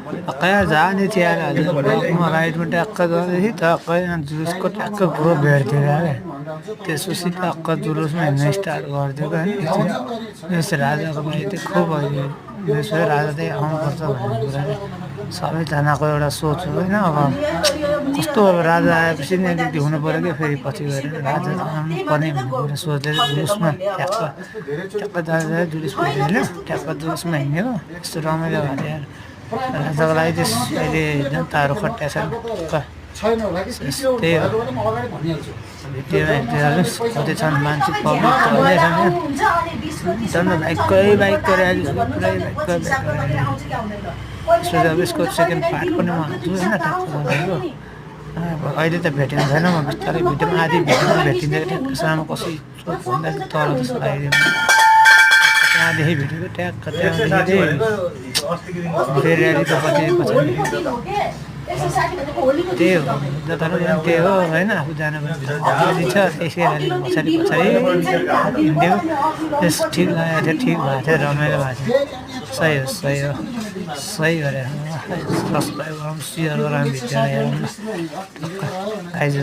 कहाँ जाने थियो यार म राइटमा ट्याक्क जाँदैथेँ टक्क जुलुसको ट्याक्क ग्रुप भेट्थ्यो अरे त्यसपछि टक्क जुलुसमा हिँड्न स्टार्ट गरिदियो क्या यस राजाको भाइ चाहिँ खुब अहिले यसो राजा चाहिँ आउनुपर्छ भन्ने कुरा चाहिँ सबैजनाको एउटा सोच हो होइन अब कस्तो अब राजा आएपछि नि अलिकति हुनु पऱ्यो क्या फेरि पछि गएर राजा आउनु पर्ने भन्ने कुरा सोचेर जुलुसमा ट्याक्क ट्याक्क जाँदा जुलुस पुग्यो ट्याक्क जुलुसमा हिँड्यो यस्तो रमाइलो भयो यार राजाको लागि चाहिँ अहिले जनताहरू खट्या छन् त्यही हो भिडियोमा हेर्नुहोस् कति छन् मान्छे पब्लिक चल्दै छन् बाइककै बाइक गरेर पुरै बाइक यसको सेकेन्ड पार्ट पनि म हाल्छु होइन अब अहिले त भेटिनु छैन म बिस्तारै भिडियोमा आधी भिडियोमा भेटिँदै सानो कसै भन्दा तल जस्तो लगाइदियो त्यहाँदेखि भिडियोको ट्याक्क त्यहाँदेखि फेरि अलिक पछि त्यही हो जताहरू पनि त्यही हो होइन आफू जानको छ त्यसै पछाडि पछाडि हिँड्यो त्यस ठिक लागेको थियो ठिक भएको थियो रमाइलो भएको थियो सही हो सही हो सही गरेर सब्सक्राइब गरौँ सेयर गरौँ भिडियो हेरौँ आइज